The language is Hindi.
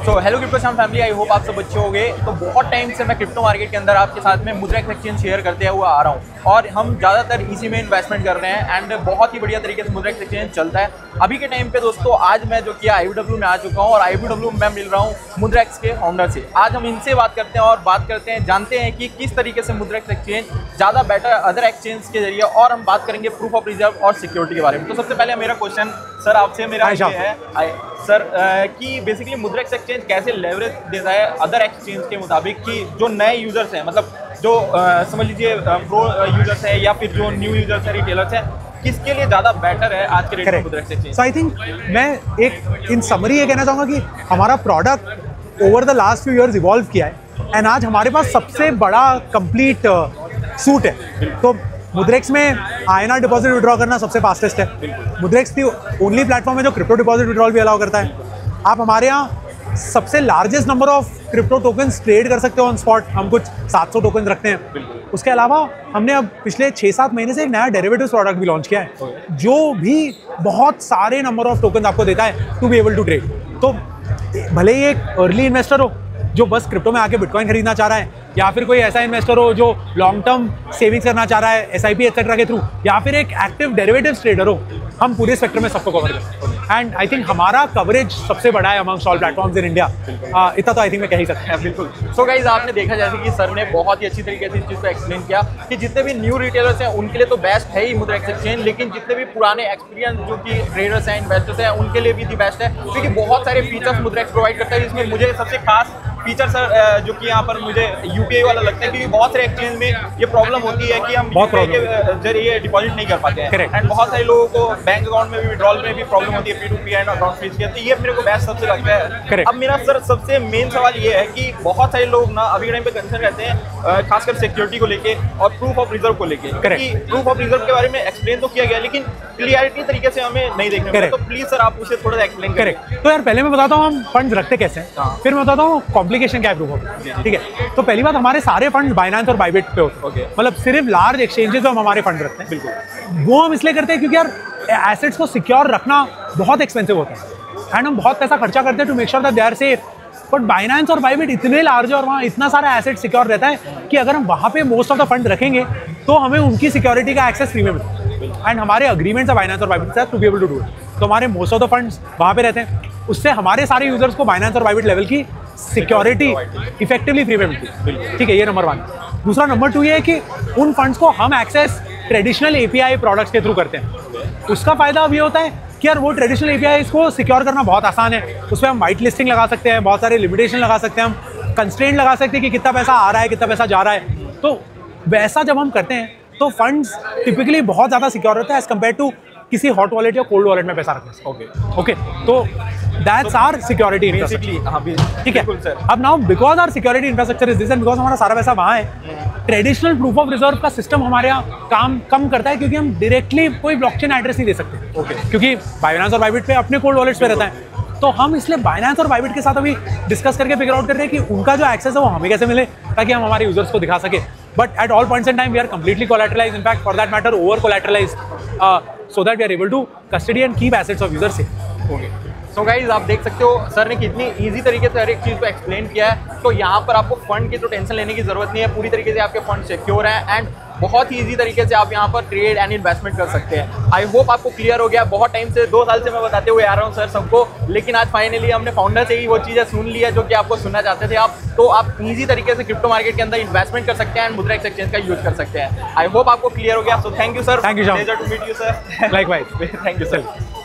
सो हेलो क्रिप्टो शाम फैमिली, आई होप आप सब अच्छे होंगे। तो बहुत टाइम से मैं क्रिप्टो मार्केट के अंदर आपके साथ में मुद्रेक्स एक्सचेंज शेयर करते हुए आ रहा हूँ और हम ज़्यादातर इसी में इन्वेस्टमेंट कर रहे हैं एंड बहुत ही बढ़िया तरीके से मुद्रेक्स एक्सचेंज चलता है अभी के टाइम पे। दोस्तों आज मैं जो कि IBW में आ चुका हूँ और IBW में मैं मिल रहा हूँ मुद्रेक्स के फाउंडर से। आज हम इनसे बात करते हैं और बात करते हैं, जानते हैं कि किस तरीके से मुद्रेक्स एक्सचेंज ज़्यादा बेटर अदर एक्सचेंज के जरिए, और हम बात करेंगे प्रूफ ऑफ रिजर्व और सिक्योरिटी के बारे में। तो सबसे पहले मेरा क्वेश्चन सर आपसे मेरा ये है सर कि बेसिकली मुद्रेक्स एक्सचेंज कैसे लेवरेज देता है अदर एक्सचेंज के मुताबिक, कि जो नए यूजर्स हैं, मतलब जो समझ लीजिए प्रो यूजर्स हैं या फिर जो न्यू यूजर्स हैं, रिटेलर्स हैं, किसके लिए ज़्यादा बेटर है आज के रेट में मुद्रेक्स एक्सचेंज? सो आई थिंक मैं एक इन समरी ये कहना चाहूँगा कि हमारा product over the last few years evolve किया है एंड आज हमारे पास सबसे बड़ा कंप्लीट सूट है। तो मुद्रेक्स में INR डिपॉजिट विड्रॉ करना सबसे फास्टेस्ट है। मुद्रेक्स की ओनली प्लेटफॉर्म है जो क्रिप्टो डिपॉजिट विड्रॉल भी अलाउ करता है। आप हमारे यहाँ सबसे largest number of crypto tokens trade कर सकते हो ऑन स्पॉट। हम कुछ 700 टोकन रखते हैं। उसके अलावा हमने अब पिछले 6-7 महीने से एक नया डेरिवेटिव्स प्रोडक्ट भी लॉन्च किया है जो भी बहुत सारे नंबर ऑफ टोकन आपको देता है to be able to trade. तो भले ही एक अर्ली इन्वेस्टर हो जो बस क्रिप्टो में आके बिटकॉइन खरीदना चाह रहा है, या फिर कोई ऐसा इन्वेस्टर हो जो लॉन्ग टर्म सेविंग्स करना चाह रहा है SIP एक्सेट्रा के थ्रू, या फिर एक एक्टिव डेरिवेटिव्स ट्रेडर हो, हम पूरे स्पेक्ट्रम में सबको कवर करते हैं। एंड आई थिंक हमारा कवरेज सबसे बड़ा है amongst all platforms in India. इतना तो आई थिंक मैं कह ही सकता हूं। बिल्कुल। सो गाइस, आपने देखा जैसे कि सर ने बहुत ही अच्छी तरीके से इस चीज़ को एक्सप्लेन किया कि जितने भी न्यू रिटेलर्स हैं उनके लिए तो बेस्ट है ही मुद्रेक्स एक्सचेंज, लेकिन जितने भी पुराने एक्सपीरियंस जो कि ट्रेडर्स हैं, इन्वेस्टर्स हैं, उनके लिए भी दी बेस्ट है, क्योंकि बहुत सारे फीचर्स मुद्रेक्स प्रोवाइड करता है। जिसमें मुझे सबसे खास फीचर सर जो कि यहाँ पर मुझे UPI वाला लगता है, क्योंकि बहुत सारे एक्सचेंज में ये प्रॉब्लम होती है कि हम UPI के जरिए डिपॉजिट नहीं कर पाते हैं एंड बहुत सारे लोगों को बैंक अकाउंट में भी विड्रॉल में भी प्रॉब्लम होती है P2P एंड अकाउंट फीस के। तो ये मेरे को बेस्ट सबसे लगता है। अब मेरा सर सबसे मेन सवाल ये है कि बहुत सारे लोग ना अभी टाइम पे कंसर्न रहते हैं खासकर सिक्योरिटी को लेके और प्रूफ ऑफ रिजर्व को लेके। प्रूफ ऑफ रिजर्व के बारे में एक्सप्लेन तो किया गया, लेकिन क्लियरिटी तरीके से हमें नहीं देखने को मिला। तो प्लीज सर आप उसे थोड़ा एक्सप्लेन करें। तो यार पहले मैं बताता हूँ हम फंड्स रखते कैसे हैं, फिर मैं बताता हूँ कॉम्प्लिकेशन क्या है प्रूफ ऑफ। ठीक है, तो पहली बात, हमारे सारे फंड बाइनेंस और बाइबिट पे होते हैं। मतलब सिर्फ लार्ज एक्सचेंजेस में हम हमारे फंड रखते हैं। बिल्कुल, वो हम इसलिए करते हैं क्योंकि यार एसेट्स को सिक्योर रखना बहुत एक्सपेंसिव होता है एंड हम बहुत पैसा खर्चा करते हैं to make sure that they are safe. But Binance और बाइबिट इतने लार्ज है और वहाँ इतना सारा एसेट सिक्योर रहता है कि अगर हम वहाँ पे मोस्ट ऑफ द फंड रखेंगे तो हमें उनकी सिक्योरिटी का एक्सेस फ्री में मिलता है एंड हमारे अग्रीमेंट्स है बाइनेंस और बाइबिट से to be able to do it. तो हमारे मोस्ट ऑफ द फंड्स वहाँ पे रहते हैं। उससे हमारे सारे यूजर्स को बाइनेंस और बाइबिट लेवल की सिक्योरिटी इफेक्टिवली फ्री में मिलती है। ठीक है, ये नंबर 1। दूसरा नंबर 2 ये है कि उन फंड्स को हम एक्सेस ट्रेडिशनल API प्रोडक्ट्स के थ्रू करते हैं। उसका फायदा अब ये होता है कि यार वो ट्रेडिशनल API इसको सिक्योर करना बहुत आसान है। उसमें हम वाइट लिस्टिंग लगा सकते हैं, बहुत सारे लिमिटेशन लगा सकते हैं, हम कंस्ट्रेंट लगा सकते हैं कि कितना पैसा आ रहा है, कितना पैसा जा रहा है। तो वैसा जब हम करते हैं तो फंड्स टिपिकली बहुत ज़्यादा सिक्योर होता है एज कम्पेयर टू किसी हॉट वॉलेट या कोल्ड वॉलेट में पैसा रखना। ओके, तो दैट्स आवर सिक्योरिटी इंफ्रास्ट्रक्चर। ठीक है, अब now because our security infrastructure is this and because हमारा सारा पैसा वहाँ है, ट्रेडिशनल प्रूफ ऑफ रिजर्व का सिस्टम हमारे यहाँ काम कम करता है, क्योंकि हम डायरेक्टली कोई ब्लॉकचेन एड्रेस नहीं दे सकते। क्योंकि बाइनेंस और बाइबिट पे अपने कोल्ड वॉलेट्स पे रहता है। तो हम इसलिए बाइनेंस और बाइबिट के साथ अभी डिस्कस करके फिगर आउट कर रहे हैं कि उनका जो एक्सेस है वो हमें कैसे मिले, ताकि हम हमारे यूजर्स को दिखा सके। But at all points in time we are completely collateralized, in fact for that matter over collateralized, so that we are able to custody and keep assets of users safe. Okay. So guys, आप देख सकते हो सर ने कितनी इजी तरीके से हर एक चीज़ को एक्सप्लेन किया है। तो यहाँ पर आपको फंड की तो टेंशन लेने की जरूरत नहीं है, पूरी तरीके से आपके फंड सिक्योर हैं एंड बहुत ही इजी तरीके से आप यहाँ पर ट्रेड एंड इन्वेस्टमेंट कर सकते हैं। आई होप आपको क्लियर हो गया। बहुत टाइम से 2 साल से मैं बताते हुए आ रहा हूँ सर सबको, लेकिन आज फाइनली हमने फाउंडर से ही वो चीज़ें सुन लिया जो कि आपको सुनना चाहते थे आप। तो आप इजी तरीके से क्रिप्टो मार्केट के अंदर इन्वेस्टमेंट कर सकते हैं एंड मुद्रेक्स एक्सचेंज का यूज कर सकते हैं। आई होप आपको क्लियर हो गया। So thank you sir. Thank you, pleasure to meet you sir. Likewise, thank you sir.